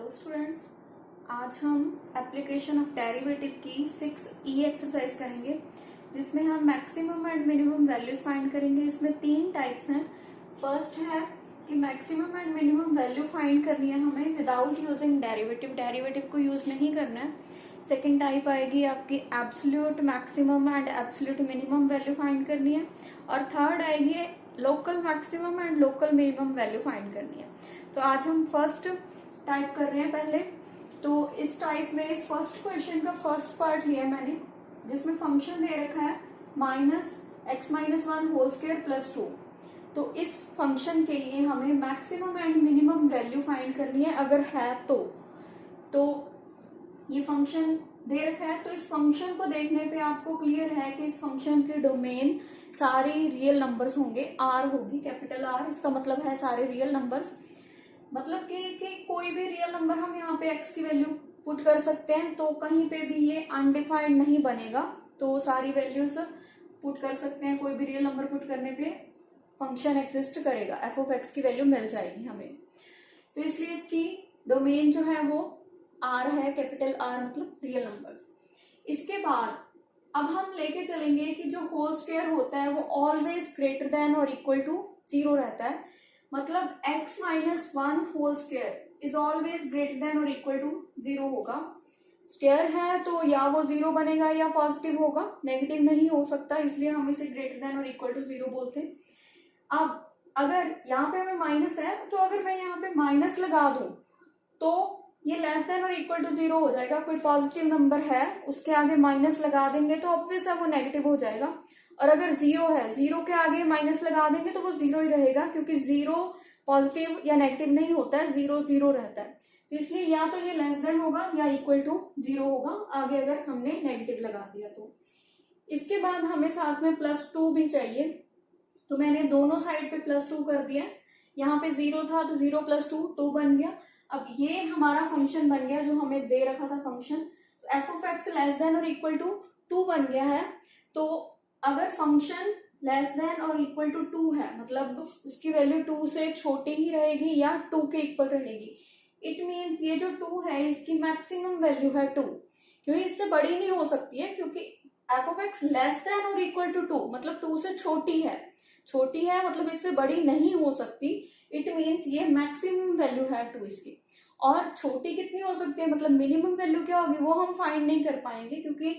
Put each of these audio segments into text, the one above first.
Hello students, आज हम application of derivative की 6E एक्सरसाइज करेंगे जिसमें हम maximum and minimum values find करेंगे। इसमें 3 टाइप्स हैं। फर्स्ट है कि maximum and minimum value find करनी है हमें विदाउट यूजिंग डेरिवेटिव, डेरिवेटिव को यूज नहीं करना है। सेकेंड टाइप आएगी आपकी absolute maximum and absolute minimum value find करनी है। और थर्ड आएगी local maximum and local minimum value find करनी है। तो आज हम फर्स्ट टाइप कर रहे हैं पहले। तो इस टाइप में फर्स्ट क्वेश्चन का फर्स्ट पार्ट लिया है मैंने, जिसमें फंक्शन दे रखा है -x-1 होल स्क्वायर प्लस 2। तो इस फंक्शन के लिए हमें maximum and minimum value find करनी है अगर है तो ये फंक्शन दे रखा है। तो इस फंक्शन को देखने पे आपको क्लियर है कि इस फंक्शन के डोमेन सारे रियल नंबर्स होंगे, आर होगी, कैपिटल आर। इसका मतलब है सारे रियल नंबर्स, मतलब कि कोई भी रियल नंबर हम यहाँ पे x की वैल्यू पुट कर सकते हैं। तो कहीं पे भी ये अनडिफाइंड नहीं बनेगा, तो सारी वैल्यूज पुट कर सकते हैं। कोई भी रियल नंबर पुट करने पे फंक्शन एग्जिस्ट करेगा, f ऑफ x की वैल्यू मिल जाएगी हमें। तो इसलिए इसकी डोमेन जो है वो r है, कैपिटल R, मतलब रियल नंबर्स। इसके बाद अब हम लेके चलेंगे कि जो होल स्क्वायर होता है वो ऑलवेज ग्रेटर देन और इक्वल टू 0 रहता है। मतलब x-1 whole square is always greater than और इक्वल टू 0 होगा। स्क्वायर है तो या वो 0 बनेगा या पॉजिटिव होगा, नेगेटिव नहीं हो सकता, इसलिए हम इसे ग्रेटर देन और इक्वल टू 0 बोलते हैं। अब अगर यहाँ पे हमें माइनस है, तो अगर मैं यहाँ पे माइनस लगा दूं तो ये लेस देन और इक्वल टू 0 हो जाएगा। कोई पॉजिटिव नंबर है उसके आगे माइनस लगा देंगे तो ऑब्वियस है वो नेगेटिव हो जाएगा। और अगर 0 है, 0 के आगे माइनस लगा देंगे तो वो 0 ही रहेगा, क्योंकि 0 पॉजिटिव या नेगेटिव नहीं होता है, 0 0 रहता है। तो इसलिए या तो ये लेस देन होगा या इक्वल टू 0 होगा, आगे अगर हमने नेगेटिव लगा दिया तो। इसके बाद हमें साथ में +2 भी चाहिए, तो मैंने दोनों साइड पे +2 कर दिया। यहाँ पे 0 था तो 0 + 2 2 बन गया। अब ये हमारा फंक्शन बन गया जो हमें दे रखा था फंक्शन। तो f of x less than और इक्वल टू 2 बन गया है। तो अगर फंक्शन लेस देन और इक्वल टू 2 है, मतलब उसकी वैल्यू 2 से छोटी ही रहेगी या 2 के इक्वल रहेगी, इट मीन्स ये जो 2 है इसकी मैक्सिमम वैल्यू है 2, क्योंकि इससे बड़ी नहीं हो सकती है, क्योंकि f of x less than और इक्वल टू 2 मतलब 2 से छोटी है, मतलब इससे बड़ी नहीं हो सकती। इट मीन्स ये मैक्सिमम वैल्यू है 2 इसकी। और छोटी कितनी हो सकती है, मतलब मिनिमम वैल्यू क्या होगी वो हम फाइंड नहीं कर पाएंगे, क्योंकि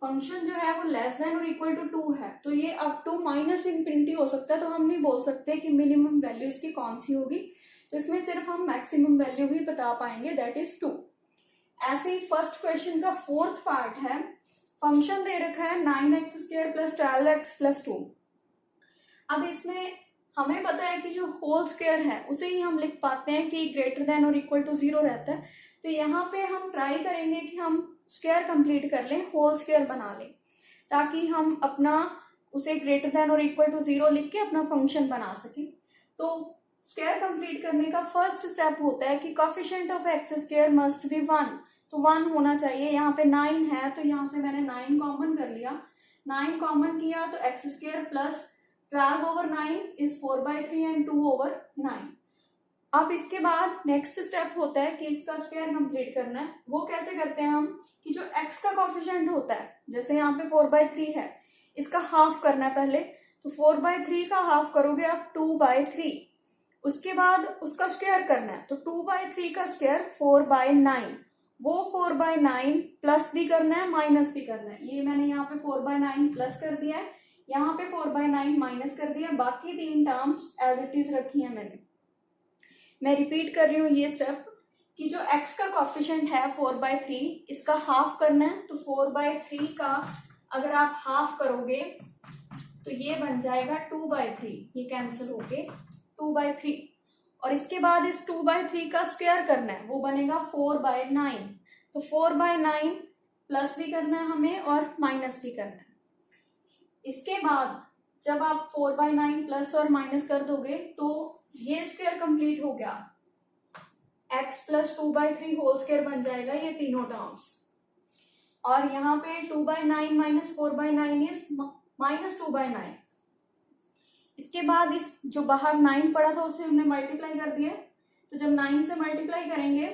फंक्शन जो है वो लेस देन और इक्वल टू 2 है। तो ये अप टू -∞ हो सकता है, तो हम नहीं बोल सकते कि मिनिमम वैल्यू इसकी कौन सी होगी। तो इसमें सिर्फ हम मैक्सिमम वैल्यू भी बता पाएंगे, दैट इज 2। ऐसे ही फर्स्ट क्वेश्चन का फोर्थ पार्ट है। फंक्शन दे रखा है 9x² + 12x + 2। अब इसमें हमें पता है कि जो होल स्क्वायर है उसे ही हम लिख पाते हैं कि ग्रेटर देन और इक्वल टू 0 रहता है। तो यहाँ पे हम ट्राई करेंगे कि हम स्क्वायर कंप्लीट कर लें, होल स्क्वायर बना लें, ताकि हम अपना उसे ग्रेटर देन और इक्वल टू 0 लिख के अपना फंक्शन बना सकें। तो स्क्वायर कंप्लीट करने का फर्स्ट स्टेप होता है कि coefficient of x² must be 1। तो 1 होना चाहिए। यहाँ पे 9 है तो यहाँ से मैंने 9 कॉमन कर लिया। 9 कॉमन किया तो x² + 12/9 इज 4/3 एंड 2/9। अब इसके बाद नेक्स्ट स्टेप होता है कि इसका स्क्वायर कंप्लीट करना है। वो कैसे करते हैं हम, कि जो x का कोएफिशिएंट होता है, जैसे यहाँ पे 4/3 है, इसका हाफ करना है पहले। तो 4/3 का हाफ करोगे आप 2/3, उसके बाद उसका स्क्वायर करना है। तो 2/3 का स्क्वायर 4/9, वो 4/9 प्लस भी करना है माइनस भी करना है। ये मैंने यहाँ पे 4/9 प्लस कर दिया है, यहाँ पे 4/9 माइनस कर दिया। बाकी 3 टर्म्स एज इट इज रखी है मैंने। मैं रिपीट कर रही हूँ ये स्टेप कि जो x का कोएफिशिएंट है 4/3, इसका हाफ करना है। तो 4/3 का अगर आप हाफ करोगे तो ये बन जाएगा 2/3, ये कैंसिल होके 2/3। और इसके बाद इस 2/3 का स्क्वायर करना है, वो बनेगा 4/9। तो 4/9 प्लस भी करना है हमें और माइनस भी करना है। इसके बाद जब आप 4/9 प्लस और माइनस कर दोगे तो ये स्क्वायर कंप्लीट हो गया, x + 2/3 होल स्क्वायर बन जाएगा, ये तीनों टर्म्स। और यहाँ पे 2/9 - 4/9 इज -2/9। इसके बाद इस जो बाहर 9 पड़ा था उससे हमने मल्टीप्लाई कर दिया। तो जब 9 से मल्टीप्लाई करेंगे,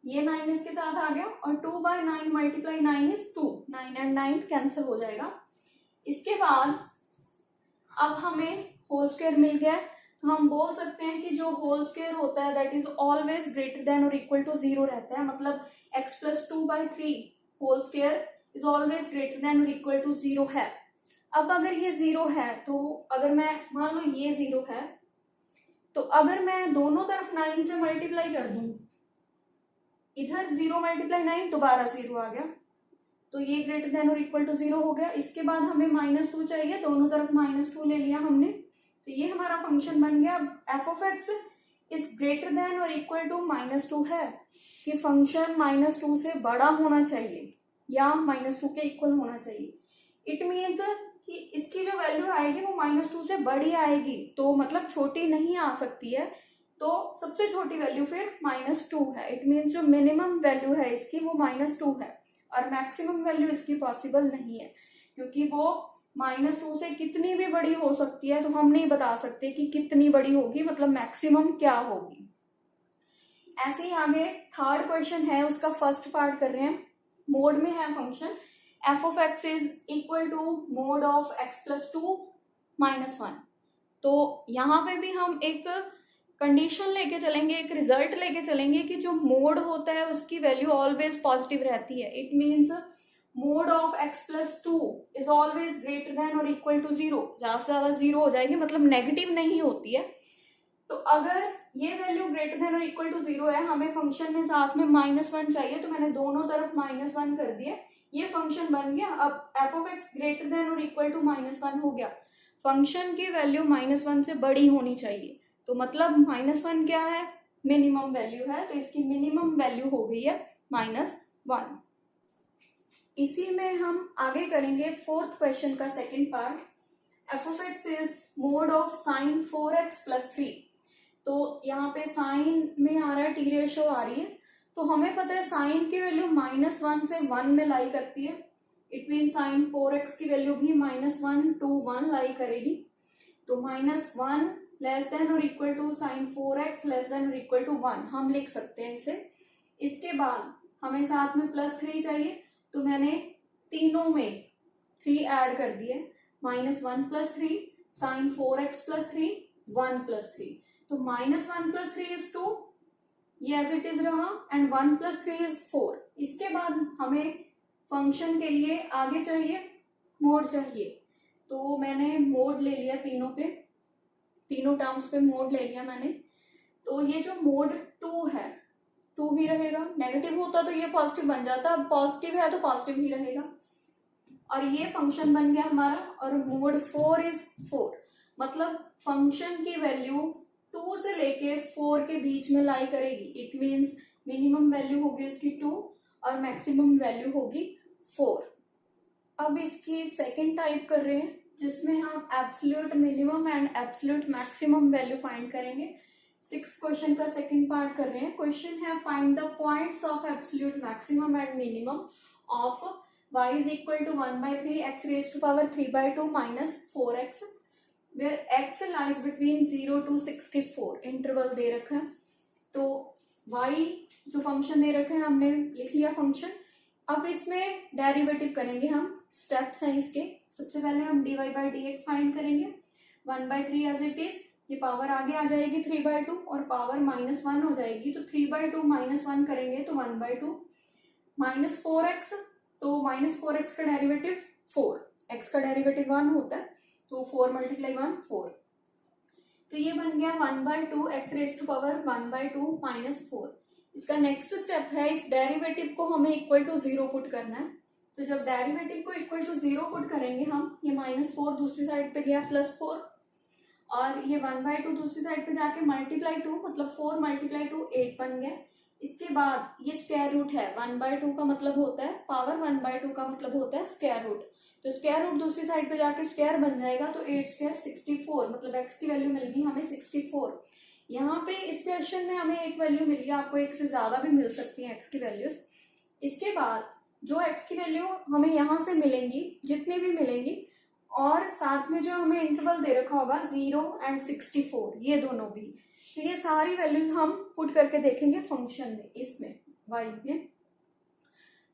ये 9 इसके साथ आ गया और 2/9 मल्टीप्लाई 9 इज 2, 9 एंड 9 कैंसिल हो जाएगा। इसके बाद अब हमें होल स्क्वायर मिल गया, तो हम बोल सकते हैं कि जो होल स्क्वायर होता है that is always greater than और इक्वल टू 0 रहता है, मतलब x+2/3 whole square is always greater than और इक्वल टू 0 है। अब अगर ये 0 है तो अगर मैं मान लो ये 0 है, तो अगर मैं दोनों तरफ 9 से मल्टीप्लाई कर दूं, इधर 0 मल्टीप्लाई 9 दोबारा 0 आ गया, तो ये ग्रेटर देन और इक्वल टू 0 हो गया। इसके बाद हमें -2 चाहिए, दोनों तरफ -2 ले लिया हमने, तो ये हमारा फंक्शन बन गया। F of x is greater than और इक्वल टू -2 है कि फंक्शन -2 से बड़ा होना चाहिए या -2 के इक्वल होना चाहिए। इट मीन्स कि इसकी जो वैल्यू आएगी वो -2 से बड़ी आएगी, तो मतलब छोटी नहीं आ सकती है, तो सबसे छोटी वैल्यू फिर -2 है। इट मीन्स जो मिनिमम वैल्यू है इसकी वो -2 है और मैक्सिमम वैल्यू इसकी पॉसिबल नहीं है, क्योंकि वो -2 से कितनी भी बड़ी हो सकती है, तो हम नहीं बता सकते कि कितनी बड़ी होगी, मतलब मैक्सिमम क्या होगी। ऐसे ही आगे थर्ड क्वेश्चन है, उसका फर्स्ट पार्ट कर रहे हैं। मोड में है function f of x is equal to mod of x+2 -1। तो यहाँ पे भी हम एक कंडीशन लेके चलेंगे, एक रिजल्ट लेके चलेंगे कि जो मोड होता है उसकी वैल्यू ऑलवेज पॉजिटिव रहती है। It means mode of x+2 is always greater than और इक्वल टू 0, ज्यादा से ज्यादा 0 हो जाएगी, मतलब नेगेटिव नहीं होती है। तो अगर ये वैल्यू ग्रेटर देन और इक्वल टू 0 है, हमें फंक्शन में साथ में -1 चाहिए, तो मैंने दोनों तरफ -1 कर दिया, ये फंक्शन बन गया। अब F of x greater than और इक्वल टू -1 हो गया, फंक्शन की वैल्यू -1 से बड़ी होनी चाहिए, तो मतलब -1 क्या है, मिनिमम वैल्यू है, तो इसकी मिनिमम वैल्यू हो गई है -1। इसी में हम आगे करेंगे फोर्थ क्वेश्चन का second part. F of x is mode of sine 4x+3। तो यहाँ पे साइन में आ रहा है, टी रेशो आ रही है, तो हमें पता है साइन की वैल्यू -1 से 1 में लाई करती है। इट मीन साइन 4x की वैल्यू भी -1 to 1 लाई करेगी, तो -1 लेस देन और equal to sine 4x less than और इक्वल टू 1 हम लिख सकते हैं इसे। इसके बाद हमें साथ में +3 चाहिए, तो मैंने तीनों में 3 ऐड कर दिए, -1+3 साइन 4x+3 1+3, तो -1+3 इज 2, ये एज इट इज रहा, एंड 1+3 इज 4। इसके बाद हमें फंक्शन के लिए आगे चाहिए मोड चाहिए, तो मैंने मोड ले लिया तीनों पे, तीनों टर्म्स पे मोड ले लिया मैंने। तो ये जो मोड 2 है 2 ही रहेगा, नेगेटिव होता तो ये पॉजिटिव बन जाता, अब पॉजिटिव है तो पॉजिटिव ही रहेगा, और ये फंक्शन बन गया हमारा। और मोड 4 इज 4, मतलब फंक्शन की वैल्यू 2 से लेके 4 के बीच में लाई करेगी। इट मीन्स मिनिमम वैल्यू होगी उसकी 2 और मैक्सिमम वैल्यू होगी 4। अब इसकी सेकंड टाइप कर रहे हैं, जिसमें हम absolute minimum and absolute maximum value find करेंगे। 6th क्वेश्चन का सेकंड पार्ट कर रहे हैं। क्वेश्चन है find the points of absolute maximum and minimum of y is equal to 1/3 x raised to power 3/2 minus 4x where x lies between 0 to 64। Interval दे रखा है, तो y जो function दे रखा है हमने लिख लिया फंक्शन। अब इसमें डेरिवेटिव करेंगे हम, स्टेप्स हैं इसके। सबसे पहले हम dy/dx फाइंड करेंगे, 1/3 एज इट इज, ये पावर आगे आ जाएगी 3/2 और पावर -1 हो जाएगी, तो 3/2 -1 करेंगे तो 1/2 -4x, तो -4x का डेरिवेटिव 4, x का डेरिवेटिव 1 होता है, तो 4 × 1 4, तो ये बन गया 1/2 x रेज टू पावर 1/2 -4। इसका नेक्स्ट स्टेप है, इस डेरिवेटिव को हमें इक्वल टू 0 पुट करना है। तो जब डेरिवेटिव को इक्वल टू 0 पुट करेंगे हम, ये -4 दूसरी साइड पे गया +4, और ये 1/2 दूसरी साइड पे जाके ×2, मतलब 4 × 2 8 बन गया। इसके बाद ये स्क्वायर रूट है, 1/2 का मतलब होता है पावर, 1/2 का मतलब होता है स्क्वायर रूट, तो स्क्वायर रूट दूसरी साइड पे जाके स्क्वायर बन जाएगा, तो 8² 64, मतलब x की वैल्यू मिल गई हमें 64। यहाँ पे इस क्वेश्चन में हमें एक वैल्यू मिली है, आपको एक से ज्यादा भी मिल सकती है x की वैल्यूज। इसके बाद जो x की वैल्यू हमें यहाँ से मिलेंगी, जितनी भी मिलेंगी, और साथ में जो हमें इंटरवल दे रखा होगा 0 और 64, ये दोनों भी, तो ये सारी वैल्यूज हम पुट करके देखेंगे फंक्शन में। इसमें वाई पे।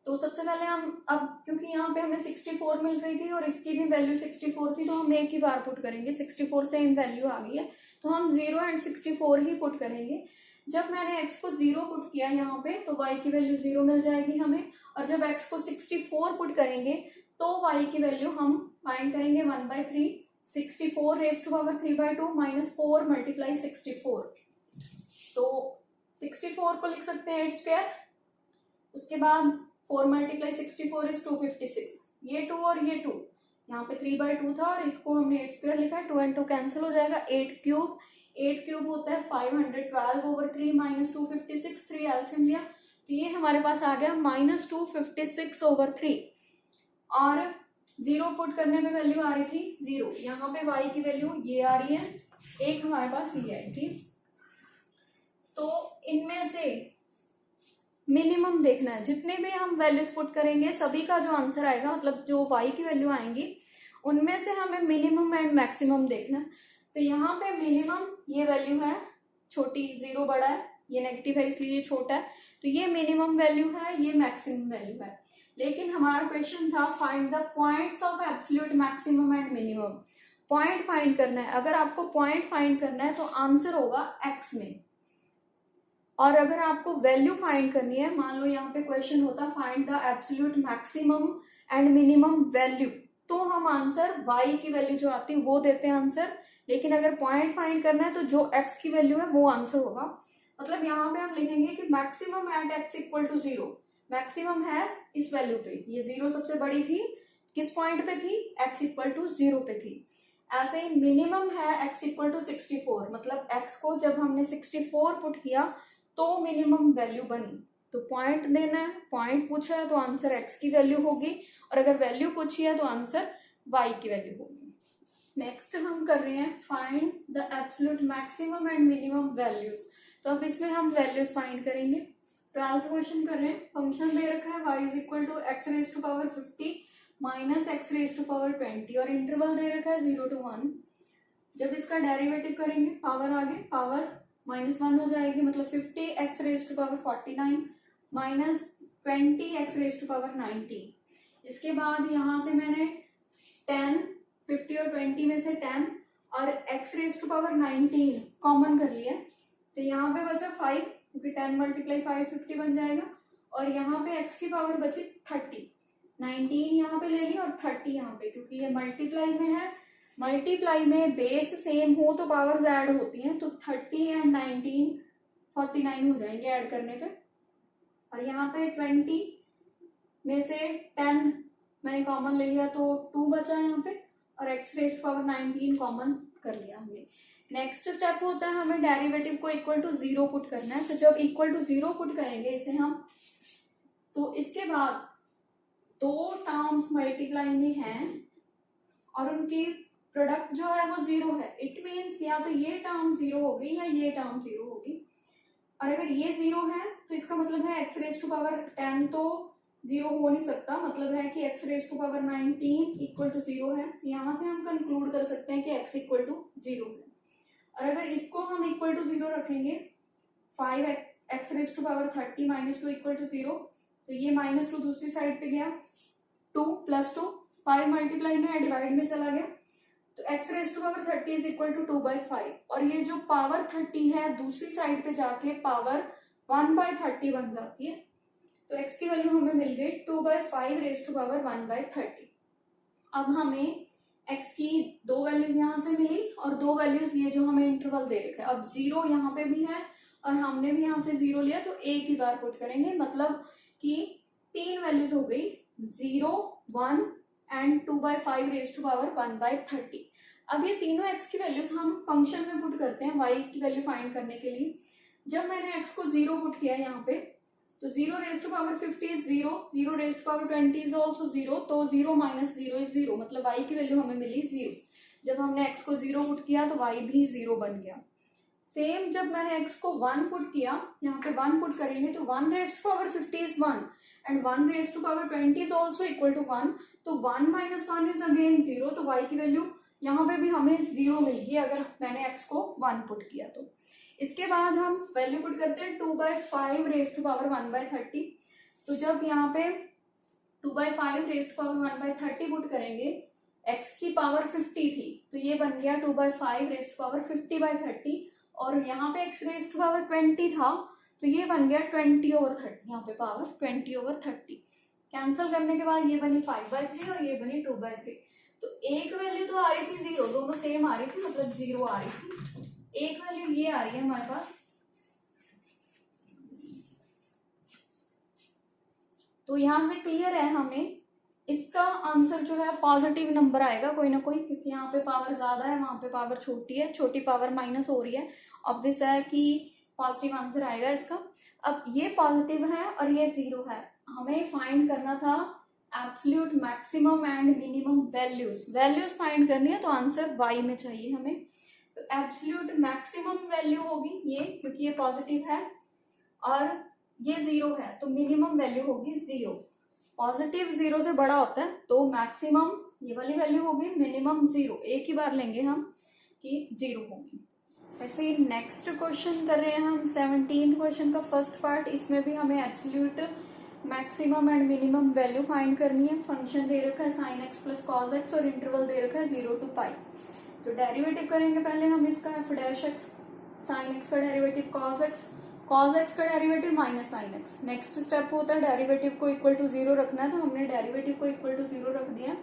तो सबसे पहले हम अब, क्योंकि यहाँ पे हमें 64 मिल रही थी और इसकी भी वैल्यू 64 थी, तो हम एक ही बार पुट करेंगे। 64 सेम वैल्यू आ गई है तो हम 0 एंड 64 ही पुट करेंगे। जब मैंने x को 0 पुट किया यहाँ पे तो y की वैल्यू 0 मिल जाएगी हमें, और जब x को 64 पुट करेंगे तो y की वैल्यू हम फाइंड करेंगे 1/3। 64 raise to power 3/2 minus 4 multiply 64, तो 64 को लिख सकते हैं 8 स्क्वायर। उसके बाद 4 मल्टीप्लाई 64 इज 256, ये 2 और ये 2, यहाँ पे 3/2 था और इसको हमने 8 स्क्वायर लिखा है। 2 and 2 कैंसिल हो जाएगा। 8 क्यूब होता है 512/3 माइनस 256, 3 एलसीएम लिया तो ये हमारे पास आ गया -256/3। और 0 पुट करने में वैल्यू आ रही थी 0, यहाँ पे y की वैल्यू ये आ रही है, एक हमारे पास ये आई थी। तो इनमें से मिनिमम देखना है, जितने भी हम वैल्यूज पुट करेंगे सभी का जो आंसर आएगा, मतलब जो y की वैल्यू आएंगी उनमें से हमें मिनिमम एंड मैक्सिमम देखना है। तो यहाँ पे मिनिमम ये वैल्यू है छोटी, 0 बड़ा है, ये नेगेटिव है इसलिए ये छोटा है, तो ये मिनिमम वैल्यू है, ये मैक्सिमम वैल्यू है। लेकिन हमारा क्वेश्चन था find the points of absolute maximum and minimum. Point find करना है। अगर आपको पॉइंट फाइंड करना है तो आंसर होगा x में, और अगर आपको वैल्यू फाइंड करनी है, मान लो यहाँ पे क्वेश्चन होता find the absolute maximum and minimum value, तो हम आंसर y की वैल्यू जो आती है वो देते हैं आंसर। लेकिन अगर पॉइंट फाइंड करना है तो जो x की वैल्यू है वो आंसर होगा। मतलब यहाँ पे हम लिखेंगे कि maximum at x equal to 0, maximum है इस वैल्यू पे, ये 0 सबसे बड़ी थी, किस पॉइंट पे थी, x इक्वल टू 0 पे थी। ऐसे ही मिनिमम है x इक्वल टू 64, मतलब x को जब हमने 64 पुट किया तो मिनिमम वैल्यू बनी। तो पॉइंट देना है, पॉइंट पूछा है तो आंसर x की वैल्यू होगी, और अगर वैल्यू पूछी है तो आंसर y की वैल्यू होगी। नेक्स्ट हम कर रहे हैं find the absolute maximum and minimum values. तो अब इसमें हम वैल्यूज फाइंड करेंगे। 12th क्वेश्चन कर रहे हैं। फंक्शन दे रखा है y is equal to x raise to power 50 minus x raise to power 20, और इंटरवल दे रखा है 0 to 1। जब इसका डेरिवेटिव करेंगे पावर आगे, पावर -1 हो जाएगी, मतलब 50x raise to power 49 minus 20x raise to power 90। इसके बाद यहाँ से मैंने 10, 50 और 20 में से 10 और x raise to power 19 common कर लिया, तो यहाँ पे बचा 5, क्योंकि 10 मल्टीप्लाई 5 50 बन जाएगा, और यहाँ पे x की पावर बची 30, 19 यहाँ पे ले लिया और 30 यहाँ पे, क्योंकि ये मल्टीप्लाई में है, मल्टीप्लाई में बेस सेम हो तो पावर्स ऐड होती हैं, तो 30 एंड 19 49 हो जाएंगे ऐड करने पे। और यहाँ पे 20 में से 10 मैंने कॉमन ले लिया तो 2 बचा यहाँ पे, और x raise to power 19 common कर लिया हमने। नेक्स्ट स्टेप होता है हमें डेरिवेटिव को इक्वल टू 0 पुट करना है। तो जब इक्वल टू 0 पुट करेंगे इसे हम, तो इसके बाद 2 टर्म्स मल्टीप्लाई में हैं और उनकी प्रोडक्ट जो है वो 0 है। इट मीन्स या तो ये टर्म 0 होगी या ये टर्म 0 होगी, और अगर ये 0 है तो इसका मतलब है x रेज टू पावर 10 तो 0 हो नहीं सकता, मतलब है कि x raise to power 19 equal to 0 है। तो यहाँ से हम कंक्लूड कर सकते हैं कि x इक्वल टू 0 है। और अगर इसको हम इक्वल टू 0 रखेंगे, 5x raise to power 30 minus 2 equal to 0, तो ये -2 दूसरी साइड पे गया, 2 + 2, 5 मल्टीप्लाई में डिवाइड में चला गया, तो x raise to power 30 is equal to 2/5, और ये जो पावर 30 है दूसरी साइड पे जाके पावर 1/30 बन जाती है। तो x की वैल्यू हमें मिल गई 2/5 रेज टू पावर 1/30। अब हमें x की 2 वैल्यूज यहाँ से मिली और 2 वैल्यूज ये जो हमें इंटरवल दे रखा है। अब 0 यहाँ पे भी है और हमने भी यहाँ से 0 लिया, तो एक ही बार पुट करेंगे, मतलब कि 3 वैल्यूज हो गई, 0, 1 एंड 2/5 रेज टू पावर 1/30। अब ये तीनों x की वैल्यूज हम फंक्शन में पुट करते हैं y की वैल्यू फाइंड करने के लिए। जब मैंने x को 0 पुट किया यहाँ पे, तो 0 raise to power 50 is 0, 0 raise to power 20 is also 0, तो 0 माइनस 0 इज 0, मतलब y की वैल्यू हमें मिली 0। जब हमने x को 0 पुट किया तो y भी 0 बन गया। सेम जब मैंने x को 1 पुट किया, यहाँ पे 1 पुट करेंगे, तो 1 raise to power 50 is 1 and 1 raise to power 20 is also equal to 1, तो 1 माइनस 1 इज अगेन 0, तो y की वैल्यू यहाँ पे भी हमें 0 मिल गई अगर मैंने x को 1 पुट किया तो। इसके बाद हम वैल्यू पुट करते हैं 2/5 रेज टू पावर 1/30। तो जब यहाँ पे 2/5 रेज टू पावर 1/30 पुट करेंगे, x की पावर 50 थी तो ये बन गया 2/5 रेज टू पावर 50/30, और यहाँ पे x रेज टू पावर 20 था तो ये बन गया 20/30, यहाँ पे पावर 20/30। कैंसिल करने के बाद ये बनी 5/3 और ये बनी 2/3। तो एक वैल्यू तो आ रही थी 0, दोनों सेम आ रही थी, मतलब 0 आ रही थी। एक वैल्यू ये आ रही है हमारे पास, तो यहां से क्लियर है हमें इसका आंसर जो है पॉजिटिव नंबर आएगा कोई ना कोई, क्योंकि यहाँ पे पावर ज्यादा है, वहां पे पावर छोटी है, छोटी पावर माइनस हो रही है, ऑब्वियस है कि पॉजिटिव आंसर आएगा इसका। अब ये पॉजिटिव है और ये 0 है, हमें फाइंड करना था absolute maximum and minimum values find करनी है, तो आंसर y में चाहिए हमें। तो एब्सोल्यूट मैक्सिमम वैल्यू होगी ये, क्योंकि ये पॉजिटिव है और ये 0 है, तो मिनिमम वैल्यू होगी 0। पॉजिटिव 0 से बड़ा होता है तो मैक्सिमम ये वाली वैल्यू होगी, मिनिमम 0, एक ही बार लेंगे हम कि 0 होगी। ऐसे ही नेक्स्ट क्वेश्चन कर रहे हैं हम 17th क्वेश्चन का फर्स्ट पार्ट। इसमें भी हमें absolute maximum and minimum value find करनी है। फंक्शन दे रखा है sin x plus cos x और इंटरवल दे रखा है 0 to π। तो डेरिवेटिव करेंगे पहले हम इसका f dash x, sin x का डेरिवेटिव cos x का derivative minus sine x. Next step होता है डेरिवेटिव को इक्वल टू 0 रखना है, तो हमने डेरिवेटिव को इक्वल टू 0 रख दिया।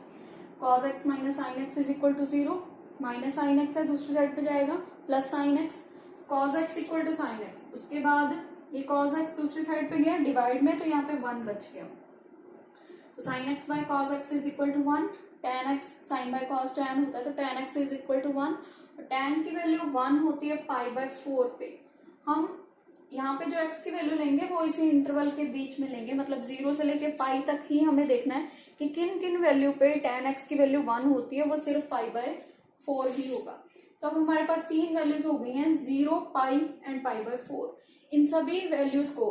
cos x minus sine x is equal to 0, minus sine x है दूसरी साइड पे जाएगा, plus sine x, cos x equal to sine x. उसके बाद ये cos x दूसरी साइड पे गया डिवाइड में, तो यहाँ पे 1 बच गया, तो sin x by cos x is equal to 1, tan x sin by cos tan होता है तो tan x is equal to 1, और tan की वैल्यू 1 होती है π/4 पे। हम यहाँ पे जो x की वैल्यू लेंगे वो इसी इंटरवल के बीच में लेंगे, मतलब 0 से लेके पाई तक ही हमें देखना है कि किन किन वैल्यू पे tan x की वैल्यू 1 होती है, वो सिर्फ π/4 ही होगा। तो अब हमारे पास 3 वैल्यूज हो गई हैं, 0, पाई एंड π/4। इन सभी वैल्यूज को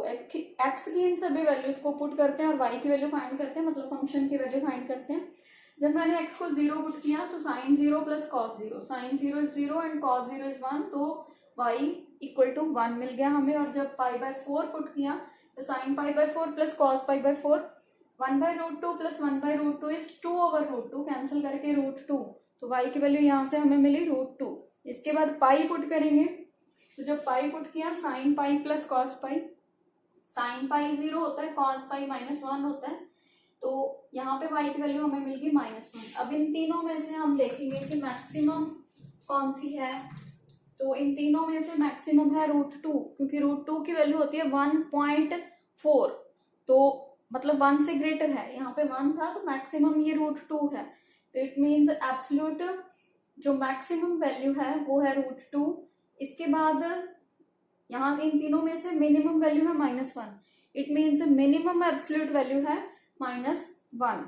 x की इन सभी वैल्यूज को पुट करते हैं और y की वैल्यू फाइंड करते हैं, मतलब फंक्शन की वैल्यू फाइंड करते हैं। जब मैंने x को 0 पुट किया तो sin 0 plus cos 0, sin 0 is 0 and cos 0 is 1, तो y इक्वल टू 1 मिल गया हमें। और जब π/4 पुट किया तो sin π/4 plus cos π/4, 1/√2 plus 1/√2 is 2/√2, cancel करके √2, तो y की वैल्यू यहाँ से हमें मिली √2। इसके बाद पाई पुट करेंगे, तो जब पाई पुट किया sin पाई प्लस cos पाई, sin पाई 0 होता है, cos पाई -1 होता है, तो यहाँ पे y की वैल्यू हमें मिल गई -1। अब इन तीनों में से हम देखेंगे कि मैक्सिमम कौन सी है, तो इन तीनों में से मैक्सिमम है √2, क्योंकि √2 की वैल्यू होती है 1.4, तो मतलब 1 से ग्रेटर है, यहाँ पे 1 था तो मैक्सिमम ये √2 है, तो इट मीन्स एब्सोल्यूट जो मैक्सिमम वैल्यू है वो है √2। इसके बाद यहाँ इन तीनों में से मिनिमम वैल्यू है -1, it means minimum absolute value है -1।